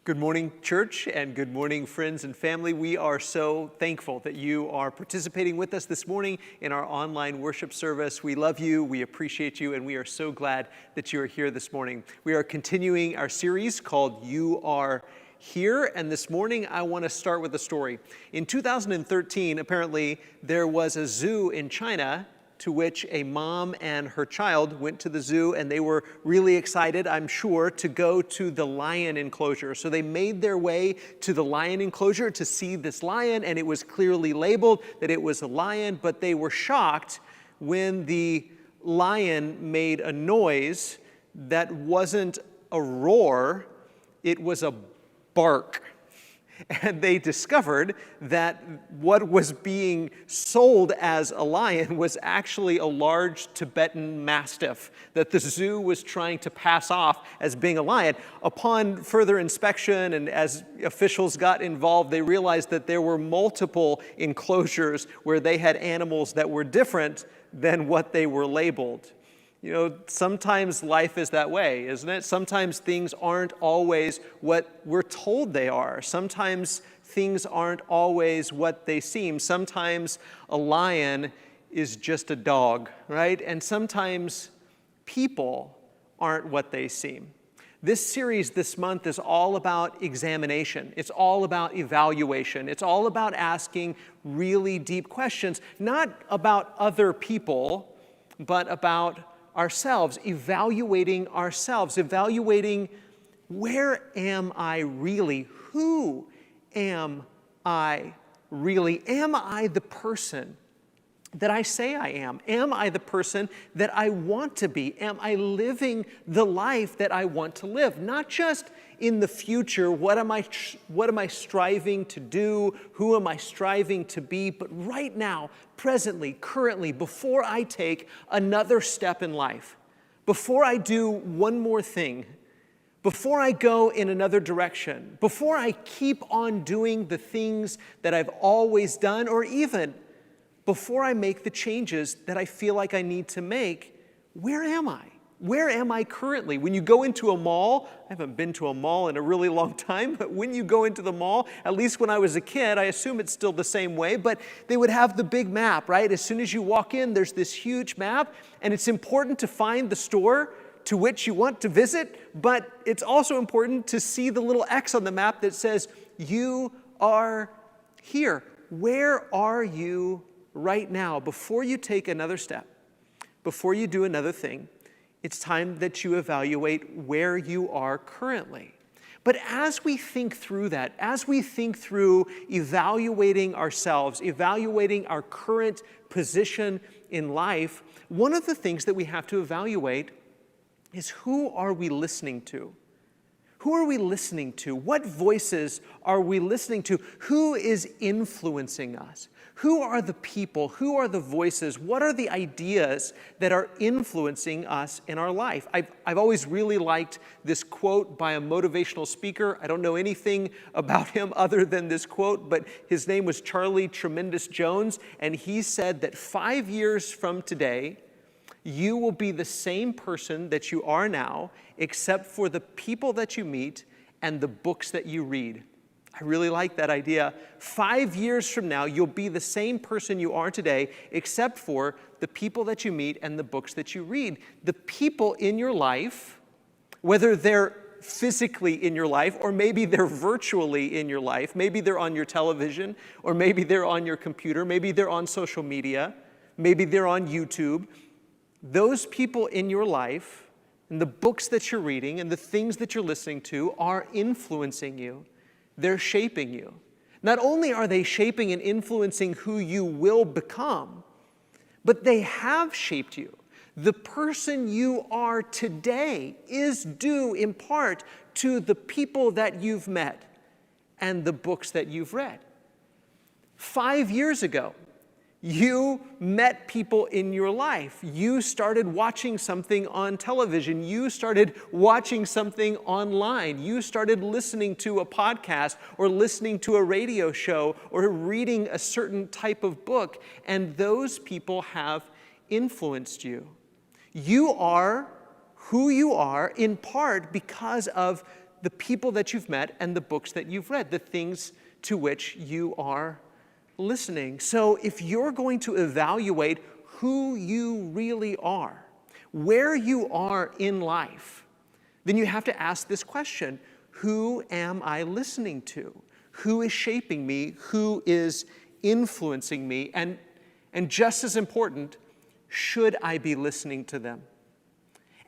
Good morning, church, and good morning, friends and family. We are so thankful that you are participating with us this morning in our online worship service. We love you, we appreciate you, and we are so glad that you are here this morning. We are continuing our series called You Are Here, and this morning I want to start with a story. In 2013, apparently, there was a zoo in China to which a mom and her child went to the zoo, and they were really excited, I'm sure, to go to the lion enclosure. So they made their way to the lion enclosure to see this lion, and it was clearly labeled that it was a lion, but they were shocked when the lion made a noise that wasn't a roar, it was a bark. And they discovered that what was being sold as a lion was actually a large Tibetan Mastiff that the zoo was trying to pass off as being a lion. Upon further inspection and as officials got involved, they realized that there were multiple enclosures where they had animals that were different than what they were labeled. You know, sometimes life is that way, isn't it? Sometimes things aren't always what we're told they are. Sometimes things aren't always what they seem. Sometimes a lion is just a dog, right? And sometimes people aren't what they seem. This series this month is all about examination. It's all about evaluation. It's all about asking really deep questions, not about other people, but about ourselves, evaluating where am I really? Who am I really? Am I the person that I say I am? Am I the person that I want to be? Am I living the life that I want to live? Not just in the future, what am I striving to do? Who am I striving to be? But right now, presently, currently, before I take another step in life, before I do one more thing, before I go in another direction, before I keep on doing the things that I've always done, or even before I make the changes that I feel like I need to make, where am I? Where am I currently? When you go into a mall, I haven't been to a mall in a really long time, but when you go into the mall, at least when I was a kid, I assume it's still the same way, but they would have the big map, right? As soon as you walk in, there's this huge map, and it's important to find the store to which you want to visit, but it's also important to see the little X on the map that says, you are here. Where are you right now? Before you take another step, before you do another thing, it's time that you evaluate where you are currently. But as we think through that, as we think through evaluating ourselves, evaluating our current position in life, one of the things that we have to evaluate is, who are we listening to? Who are we listening to? What voices are we listening to? Who is influencing us? Who are the people? Who are the voices? What are the ideas that are influencing us in our life? I've always really liked this quote by a motivational speaker. I don't know anything about him other than this quote, but his name was Charlie Tremendous Jones, and he said that 5 years from today, you will be the same person that you are now, except for the people that you meet and the books that you read. I really like that idea. 5 years from now, you'll be the same person you are today, except for the people that you meet and the books that you read. The people in your life, whether they're physically in your life, or maybe they're virtually in your life, maybe they're on your television, or maybe they're on your computer, maybe they're on social media, maybe they're on YouTube. Those people in your life and the books that you're reading and the things that you're listening to are influencing you. They're shaping you. Not only are they shaping and influencing who you will become, but they have shaped you. The person you are today is due in part to the people that you've met and the books that you've read. 5 years ago, you met people in your life. You started watching something on television. You started watching something online. You started listening to a podcast or listening to a radio show or reading a certain type of book, and those people have influenced you. You are who you are in part because of the people that you've met and the books that you've read, the things to which you are listening. So if you're going to evaluate who you really are, where you are in life, then you have to ask this question: who am I listening to? Who is shaping me? Who is influencing me? And just as important, should I be listening to them?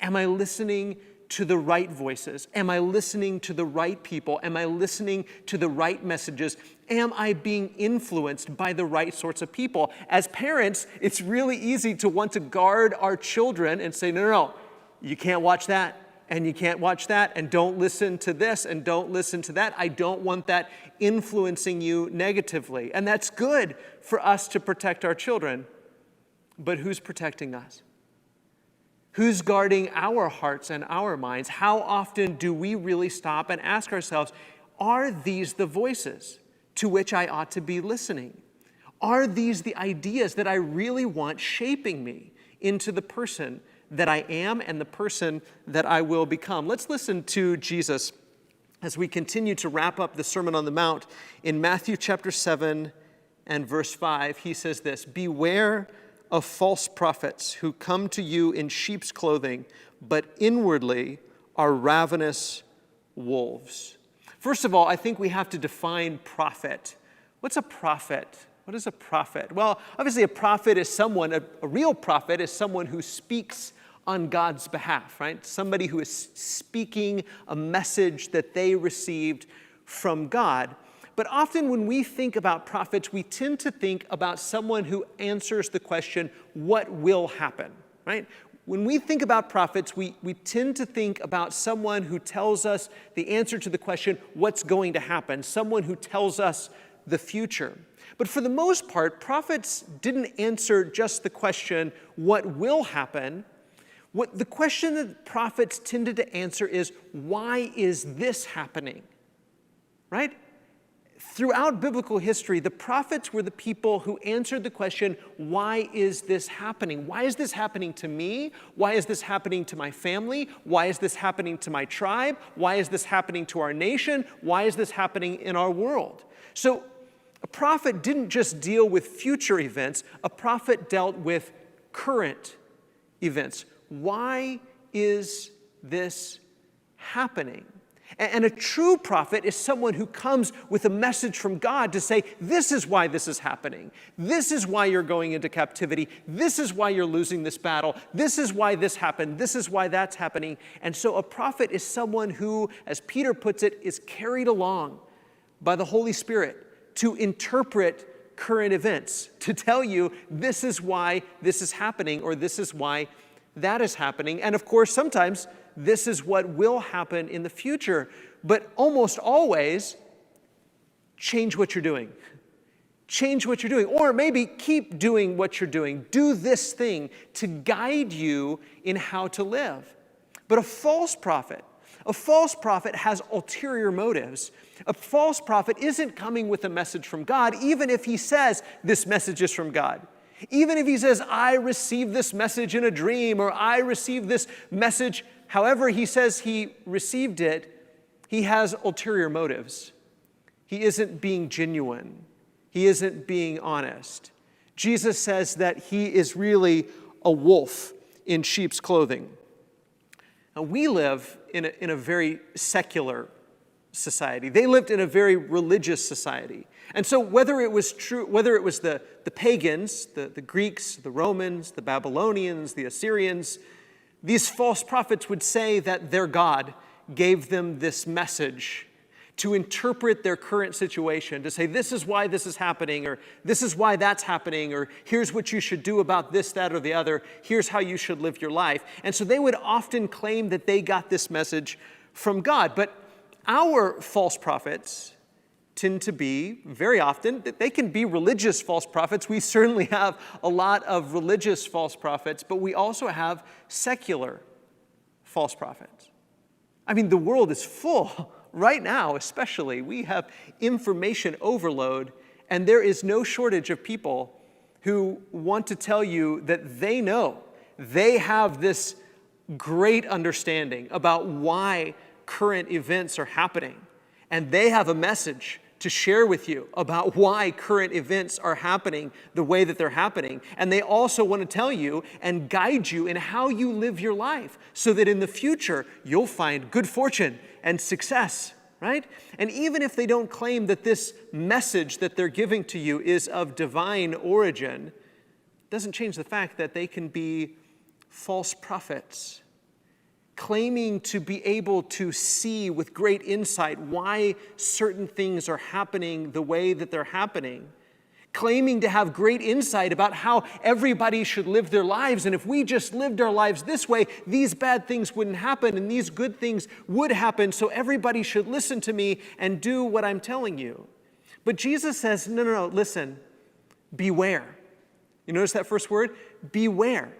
Am I listening to the right voices? Am I listening to the right people? Am I listening to the right messages? Am I being influenced by the right sorts of people? As parents, it's really easy to want to guard our children and say, no, you can't watch that, and you can't watch that, and don't listen to this, and don't listen to that. I don't want that influencing you negatively. And that's good for us to protect our children. But who's protecting us? Who's guarding our hearts and our minds? How often do we really stop and ask ourselves, are these the voices to which I ought to be listening? Are these the ideas that I really want shaping me into the person that I am and the person that I will become? Let's listen to Jesus as we continue to wrap up the Sermon on the Mount. In Matthew chapter 7 and verse 5, he says this: "Beware of false prophets who come to you in sheep's clothing, but inwardly are ravenous wolves." First of all, I think we have to define prophet. What's a prophet? What is a prophet? Well, obviously a prophet is someone, a real prophet is someone who speaks on God's behalf, right? Somebody who is speaking a message that they received from God. But often when we think about prophets, we tend to think about someone who answers the question, what will happen, right? When we think about prophets, we tend to think about someone who tells us the answer to the question, what's going to happen? Someone who tells us the future. But for the most part, prophets didn't answer just the question, what will happen? What the question that prophets tended to answer is, why is this happening, right? Throughout biblical history, the prophets were the people who answered the question, why is this happening? Why is this happening to me? Why is this happening to my family? Why is this happening to my tribe? Why is this happening to our nation? Why is this happening in our world? So a prophet didn't just deal with future events. A prophet dealt with current events. Why is this happening? And a true prophet is someone who comes with a message from God to say, this is why this is happening. This is why you're going into captivity. This is why you're losing this battle. This is why this happened. This is why that's happening. And so a prophet is someone who, as Peter puts it, is carried along by the Holy Spirit to interpret current events, to tell you this is why this is happening, or this is why that is happening. And of course, sometimes this is what will happen in the future. But almost always, change what you're doing. Change what you're doing. Or maybe keep doing what you're doing. Do this thing to guide you in how to live. But a false prophet has ulterior motives. A false prophet isn't coming with a message from God, even if he says this message is from God. Even if he says, I received this message in a dream, or I received this message, however he says he received it, he has ulterior motives. He isn't being genuine. He isn't being honest. Jesus says that he is really a wolf in sheep's clothing. Now, we live in a very secular society. They lived in a very religious society. And so whether it was the pagans, the Greeks, the Romans, the Babylonians, the Assyrians, these false prophets would say that their God gave them this message to interpret their current situation, to say this is why this is happening, or this is why that's happening, or here's what you should do about this, that, or the other, here's how you should live your life. And so they would often claim that they got this message from God. But our false prophets tend to be, very often, they can be religious false prophets. We certainly have a lot of religious false prophets, but we also have secular false prophets. I mean, the world is full. Right now, especially, we have information overload, and there is no shortage of people who want to tell you that they know, they have this great understanding about why current events are happening. And they have a message to share with you about why current events are happening the way that they're happening. And they also want to tell you and guide you in how you live your life so that in the future you'll find good fortune and success, right? And even if they don't claim that this message that they're giving to you is of divine origin, it doesn't change the fact that they can be false prophets, claiming to be able to see with great insight why certain things are happening the way that they're happening, claiming to have great insight about how everybody should live their lives, and if we just lived our lives this way, these bad things wouldn't happen and these good things would happen, so everybody should listen to me and do what I'm telling you. But Jesus says, no, listen, beware. You notice that first word? Beware.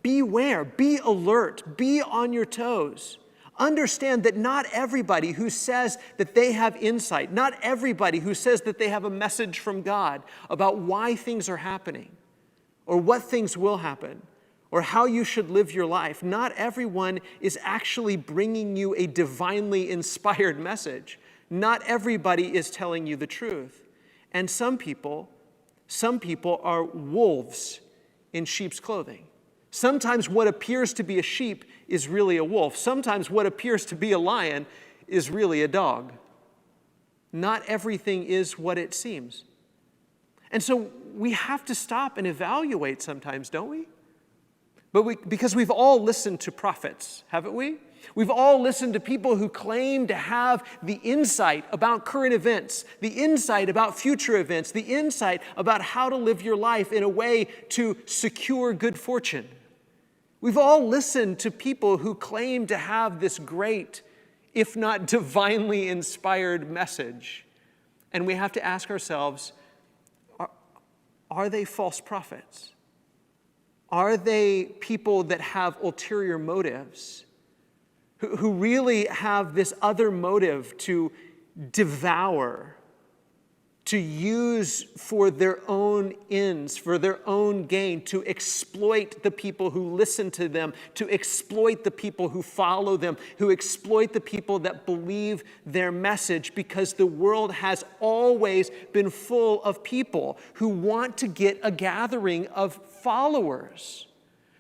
Beware, be alert, be on your toes. Understand that not everybody who says that they have insight, not everybody who says that they have a message from God about why things are happening or what things will happen or how you should live your life, not everyone is actually bringing you a divinely inspired message. Not everybody is telling you the truth. And some people are wolves in sheep's clothing. Sometimes what appears to be a sheep is really a wolf. Sometimes what appears to be a lion is really a dog. Not everything is what it seems. And so we have to stop and evaluate sometimes, don't we? Because we've all listened to prophets, haven't we? We've all listened to people who claim to have the insight about current events, the insight about future events, the insight about how to live your life in a way to secure good fortune. We've all listened to people who claim to have this great, if not divinely inspired message. And we have to ask ourselves, are they false prophets? Are they people that have ulterior motives, who really have this other motive to devour, to use for their own ends, for their own gain, to exploit the people who listen to them, to exploit the people who follow them, who exploit the people that believe their message, because the world has always been full of people who want to get a gathering of followers,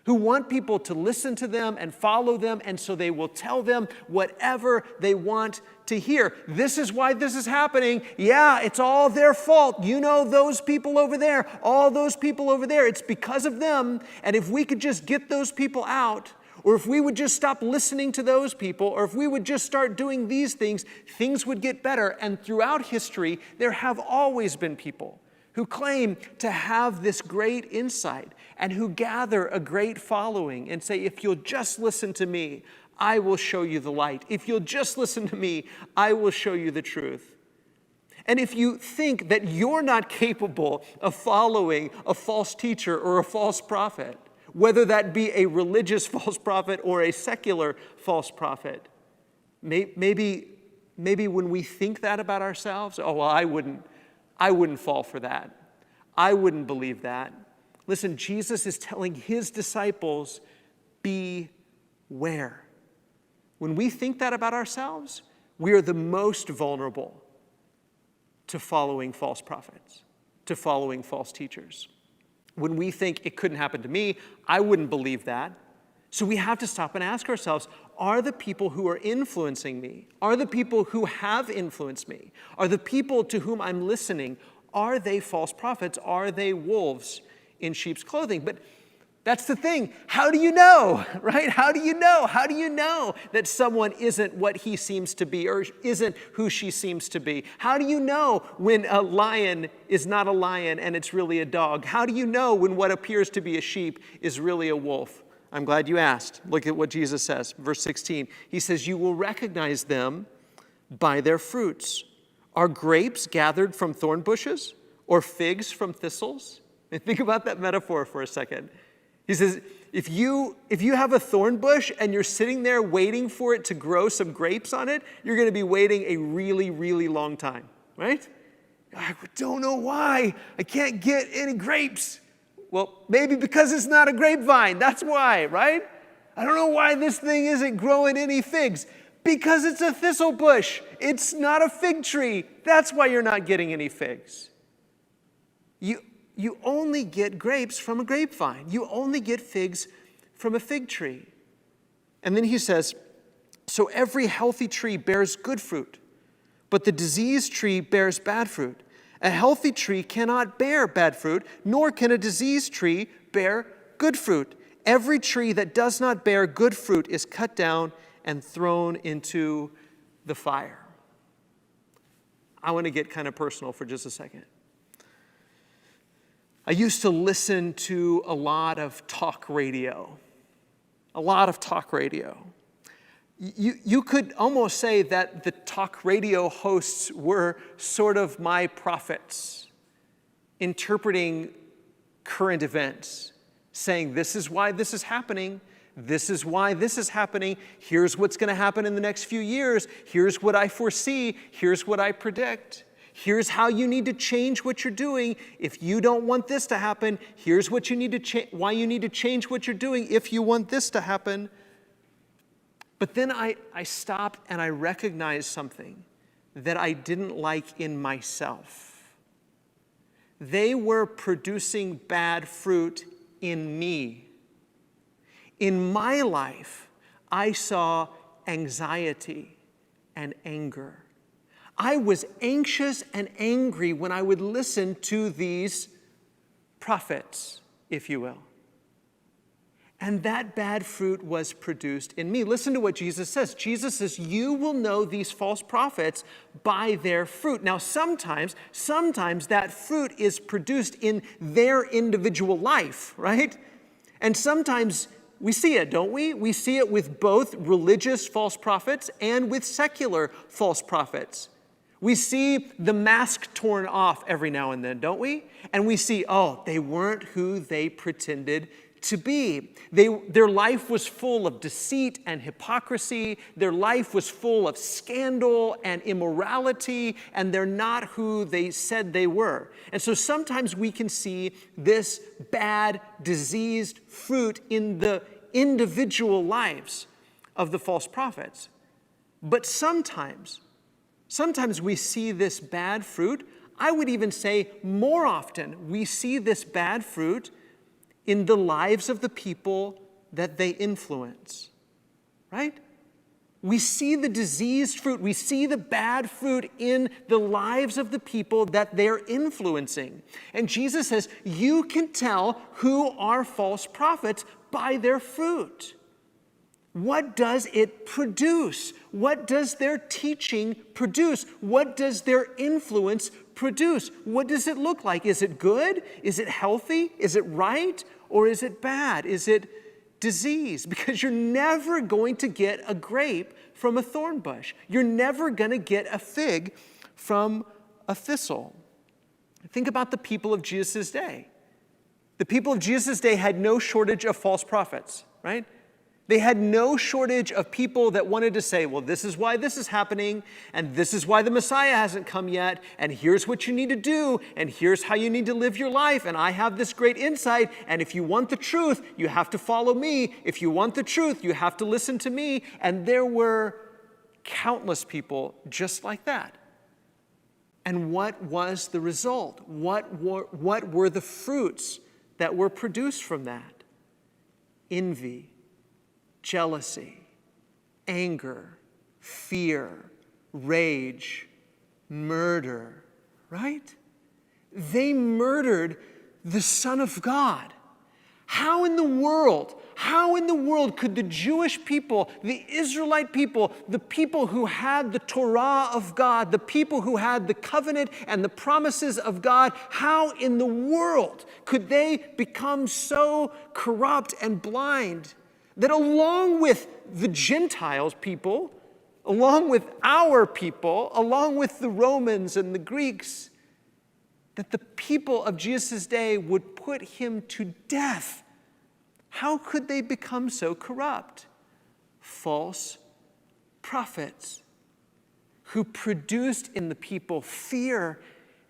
who want people to listen to them and follow them, and so they will tell them whatever they want to hear. This is why this is happening. Yeah, it's all their fault. You know those people over there, all those people over there, it's because of them. And if we could just get those people out, or if we would just stop listening to those people, or if we would just start doing these things, things would get better. And throughout history, there have always been people who claim to have this great insight and who gather a great following and say, if you'll just listen to me, I will show you the light. If you'll just listen to me, I will show you the truth. And if you think that you're not capable of following a false teacher or a false prophet, whether that be a religious false prophet or a secular false prophet, maybe when we think that about ourselves, oh, well, I wouldn't fall for that. I wouldn't believe that. Listen, Jesus is telling his disciples, beware. When we think that about ourselves, we are the most vulnerable to following false prophets, to following false teachers. When we think it couldn't happen to me, I wouldn't believe that. So we have to stop and ask ourselves, are the people who are influencing me, are the people who have influenced me, are the people to whom I'm listening, are they false prophets? Are they wolves in sheep's clothing? But that's the thing. How do you know, right? How do you know? How do you know that someone isn't what he seems to be or isn't who she seems to be? How do you know when a lion is not a lion and it's really a dog? How do you know when what appears to be a sheep is really a wolf? I'm glad you asked. Look at what Jesus says. Verse 16, he says, you will recognize them by their fruits. Are grapes gathered from thorn bushes or figs from thistles? And think about that metaphor for a second. He says, if you have a thorn bush and you're sitting there waiting for it to grow some grapes on it, you're going to be waiting a really, really long time, right? I don't know why I can't get any grapes. Well, maybe because it's not a grapevine. That's why, right? I don't know why this thing isn't growing any figs. Because it's a thistle bush. It's not a fig tree. That's why you're not getting any figs. You only get grapes from a grapevine. You only get figs from a fig tree. And then he says, so every healthy tree bears good fruit, but the diseased tree bears bad fruit. A healthy tree cannot bear bad fruit, nor can a diseased tree bear good fruit. Every tree that does not bear good fruit is cut down and thrown into the fire. I want to get kind of personal for just a second. I used to listen to a lot of talk radio. You could almost say that the talk radio hosts were sort of my prophets, interpreting current events, saying, this is why this is happening. This is why this is happening. Here's what's going to happen in the next few years. Here's what I foresee. Here's what I predict. Here's how you need to change what you're doing. If you don't want this to happen, here's what you need to why you need to change what you're doing if you want this to happen. But then I stopped and I recognized something that I didn't like in myself. They were producing bad fruit in me. In my life, I saw anxiety and anger. I was anxious and angry when I would listen to these prophets, if you will. And that bad fruit was produced in me. Listen to what Jesus says. Jesus says, you will know these false prophets by their fruit. Now, sometimes that fruit is produced in their individual life, right? And sometimes we see it, don't we? We see it with both religious false prophets and with secular false prophets. We see the mask torn off every now and then, don't we? And we see, oh, they weren't who they pretended to be. Their life was full of deceit and hypocrisy. Their life was full of scandal and immorality, and they're not who they said they were. And so sometimes we can see this bad, diseased fruit in the individual lives of the false prophets. But sometimes we see this bad fruit. I would even say more often, we see this bad fruit in the lives of the people that they influence, right? We see the diseased fruit. We see the bad fruit in the lives of the people that they're influencing. And Jesus says, you can tell who are false prophets by their fruit. What does it produce? What does their teaching produce? What does their influence produce? What does it look like? Is it good? Is it healthy? Is it right? Or is it bad? Is it disease? Because you're never going to get a grape from a thorn bush. You're never going to get a fig from a thistle. Think about the people of Jesus' day. The people of Jesus' day had no shortage of false prophets, right? They had no shortage of people that wanted to say, well, this is why this is happening, and this is why the Messiah hasn't come yet, and here's what you need to do, and here's how you need to live your life, and I have this great insight, and if you want the truth, you have to follow me. If you want the truth, you have to listen to me. And there were countless people just like that. And what was the result? What were the fruits that were produced from that? Envy, jealousy, anger, fear, rage, murder, right? They murdered the Son of God. How in the world could the Jewish people, the Israelite people, the people who had the Torah of God, the people who had the covenant and the promises of God, how in the world could they become so corrupt and blind that along with the Gentiles people, along with our people, along with the Romans and the Greeks, that the people of Jesus' day would put him to death? How could they become so corrupt? False prophets who produced in the people fear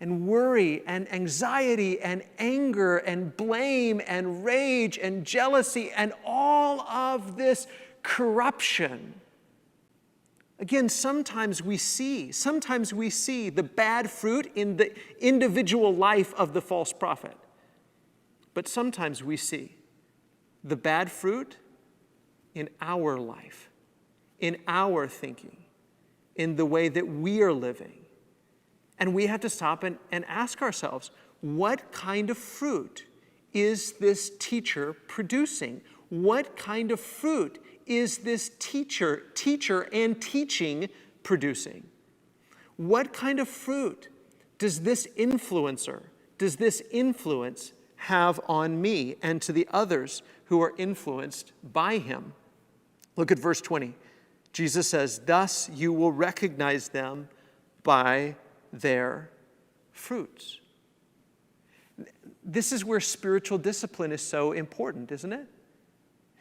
and worry and anxiety and anger and blame and rage and jealousy and all of this corruption Again, sometimes we see the bad fruit in the individual life of the false prophet. But sometimes we see the bad fruit in our life, in our thinking, in the way that we are living. And we have to stop and ask ourselves, what kind of fruit is this teacher producing? What kind of fruit is this teacher and teaching producing? What kind of fruit does this influence have on me and to the others who are influenced by him? Look at verse 20. Jesus says, "Thus you will recognize them by their fruits." This is where spiritual discipline is so important, isn't it?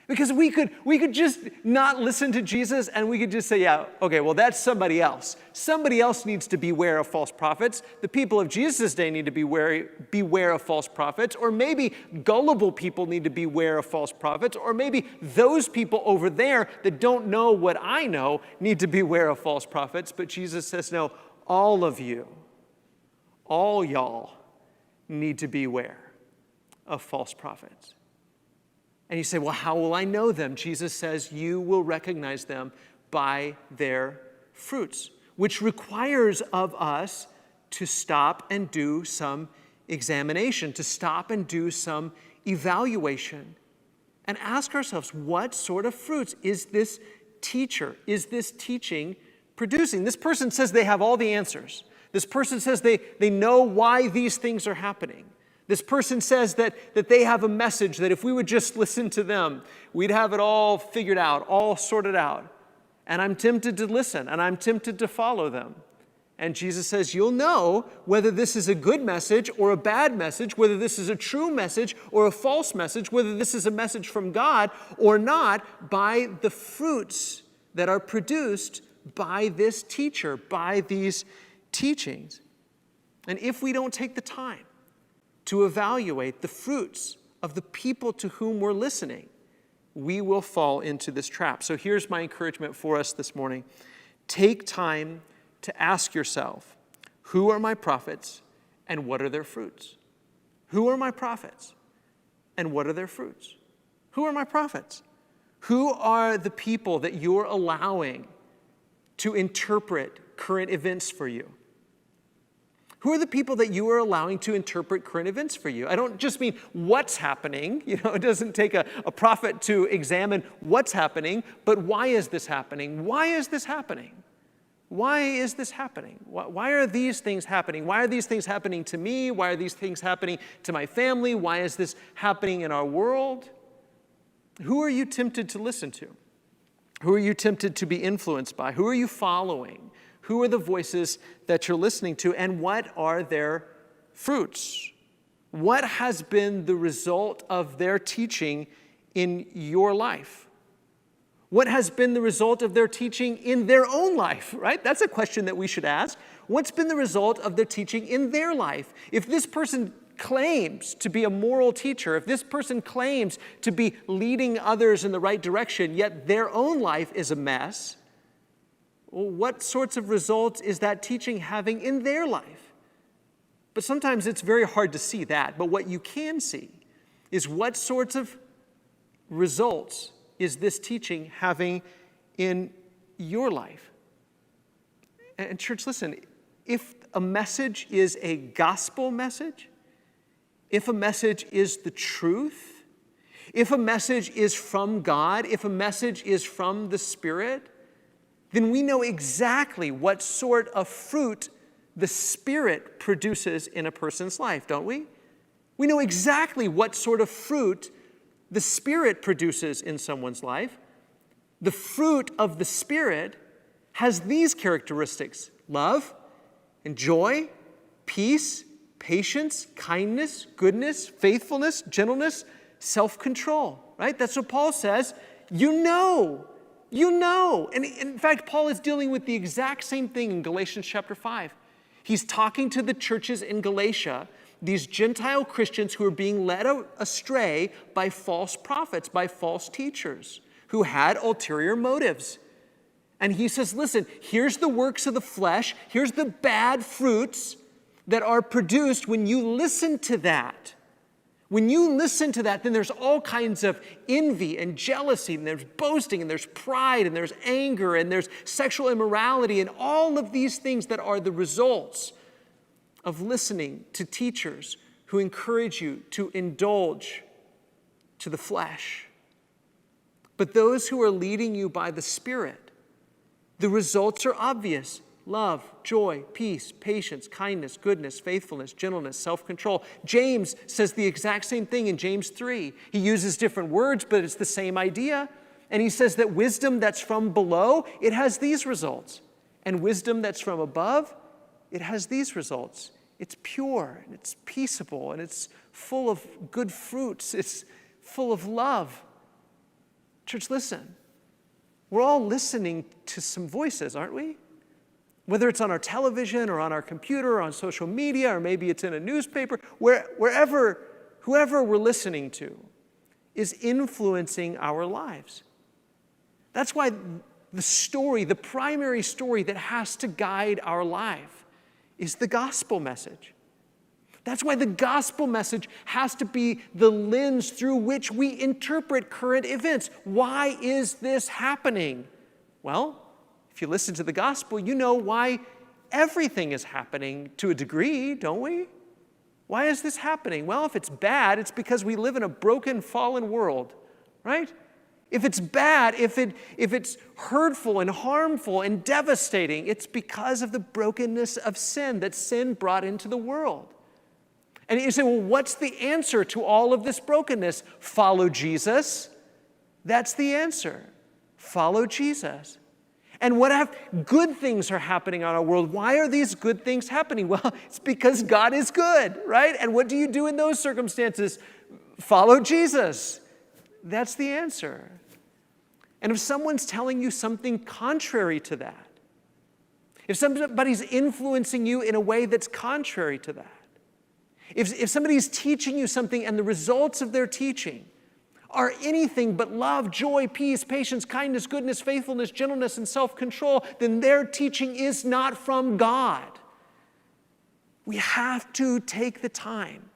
Because we could just not listen to Jesus and we could just say, yeah, okay, well, that's somebody else. Somebody else needs to beware of false prophets. The people of Jesus' day need to beware of false prophets. Or maybe gullible people need to beware of false prophets. Or maybe those people over there that don't know what I know need to beware of false prophets. But Jesus says, no, all of you, all y'all need to beware of false prophets. And you say, well, how will I know them? Jesus says, you will recognize them by their fruits, which requires of us to stop and do some examination, to stop and do some evaluation, and ask ourselves, what sort of fruits is this teacher, is this teaching producing? This person says they have all the answers. This person says they know why these things are happening. This person says that they have a message that if we would just listen to them, we'd have it all figured out, all sorted out. And I'm tempted to listen, and I'm tempted to follow them. And Jesus says, you'll know whether this is a good message or a bad message, whether this is a true message or a false message, whether this is a message from God or not, by the fruits that are produced by this teacher, by these teachings. And if we don't take the time to evaluate the fruits of the people to whom we're listening, we will fall into this trap. So here's my encouragement for us this morning. Take time to ask yourself, who are my prophets and what are their fruits? Who are my prophets and what are their fruits? Who are my prophets? Who are the people that you're allowing to interpret current events for you? Who are the people that you are allowing to interpret current events for you? I don't just mean what's happening. It doesn't take a prophet to examine what's happening, but why is this happening? Why is this happening? Why is this happening? Why are these things happening? Why are these things happening to me? Why are these things happening to my family? Why is this happening in our world? Who are you tempted to listen to? Who are you tempted to be influenced by? Who are you following? Who are the voices that you're listening to, and what are their fruits? What has been the result of their teaching in your life? What has been the result of their teaching in their own life, right? That's a question that we should ask. What's been the result of their teaching in their life? If this person claims to be a moral teacher, if this person claims to be leading others in the right direction, yet their own life is a mess, well, what sorts of results is that teaching having in their life? But sometimes it's very hard to see that. But what you can see is what sorts of results is this teaching having in your life? And church, listen, if a message is a gospel message, if a message is the truth, if a message is from God, if a message is from the Spirit, then we know exactly what sort of fruit the Spirit produces in a person's life, don't we? We know exactly what sort of fruit the Spirit produces in someone's life. The fruit of the Spirit has these characteristics: love and joy, peace, patience, kindness, goodness, faithfulness, gentleness, self-control, right? That's what Paul says. You know. And in fact, Paul is dealing with the exact same thing in Galatians chapter 5. He's talking to the churches in Galatia, these Gentile Christians who are being led astray by false prophets, by false teachers, who had ulterior motives. And he says, listen, here's the works of the flesh. Here's the bad fruits that are produced when you listen to that. When you listen to that, then there's all kinds of envy and jealousy, and there's boasting, and there's pride, and there's anger, and there's sexual immorality, and all of these things that are the results of listening to teachers who encourage you to indulge to the flesh. But those who are leading you by the Spirit, the results are obvious. Love, joy, peace, patience, kindness, goodness, faithfulness, gentleness, self-control. James says the exact same thing in James 3. He uses different words, but it's the same idea. And he says that wisdom that's from below, it has these results. And wisdom that's from above, it has these results. It's pure, and it's peaceable, and it's full of good fruits. It's full of love. Church, listen. We're all listening to some voices, aren't we? Whether it's on our television or on our computer or on social media, or maybe it's in a newspaper, whoever we're listening to is influencing our lives. That's why the primary story that has to guide our life is the gospel message. That's why the gospel message has to be the lens through which we interpret current events. Why is this happening? Well, if you listen to the gospel, you know why everything is happening to a degree, don't we? Why is this happening? Well, if it's bad, it's because we live in a broken, fallen world, right? If it's bad, if it's hurtful and harmful and devastating, it's because of the brokenness of sin that sin brought into the world. And you say, well, what's the answer to all of this brokenness? Follow Jesus. That's the answer. Follow Jesus. And good things are happening in our world. Why are these good things happening? Well, it's because God is good, right? And what do you do in those circumstances? Follow Jesus. That's the answer. And if someone's telling you something contrary to that, if somebody's influencing you in a way that's contrary to that, if somebody's teaching you something and the results of their teaching are anything but love, joy, peace, patience, kindness, goodness, faithfulness, gentleness, and self-control, then their teaching is not from God. We have to take the time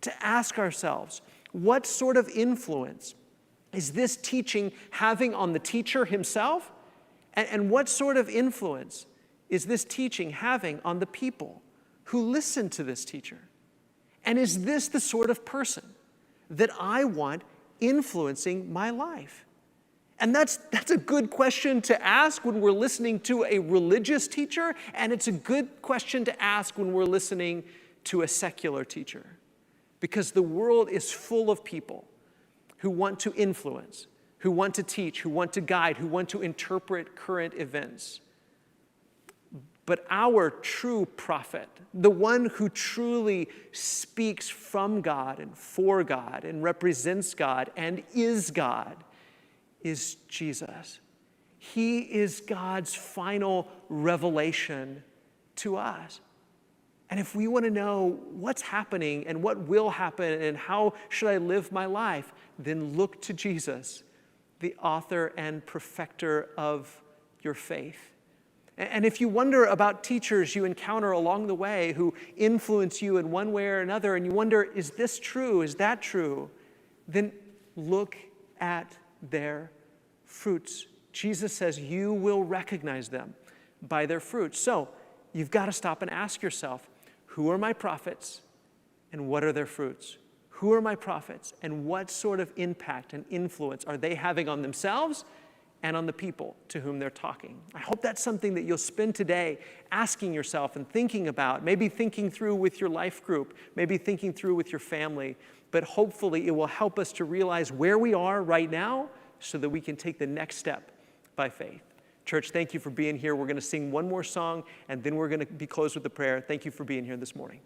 to ask ourselves, what sort of influence is this teaching having on the teacher himself? And what sort of influence is this teaching having on the people who listen to this teacher? And is this the sort of person that I want influencing my life? And that's a good question to ask when we're listening to a religious teacher, and it's a good question to ask when we're listening to a secular teacher. Because the world is full of people who want to influence, who want to teach, who want to guide, who want to interpret current events. But our true prophet, the one who truly speaks from God and for God and represents God and is God, is Jesus. He is God's final revelation to us. And if we want to know what's happening and what will happen and how should I live my life, then look to Jesus, the author and perfecter of your faith. And if you wonder about teachers you encounter along the way who influence you in one way or another, and you wonder, is this true? Is that true? Then look at their fruits. Jesus says you will recognize them by their fruits. So you've got to stop and ask yourself, who are my prophets and what are their fruits? Who are my prophets and what sort of impact and influence are they having on themselves and on the people to whom they're talking? I hope that's something that you'll spend today asking yourself and thinking about, maybe thinking through with your life group, maybe thinking through with your family, but hopefully it will help us to realize where we are right now so that we can take the next step by faith. Church, thank you for being here. We're going to sing one more song, and then we're going to be closed with a prayer. Thank you for being here this morning.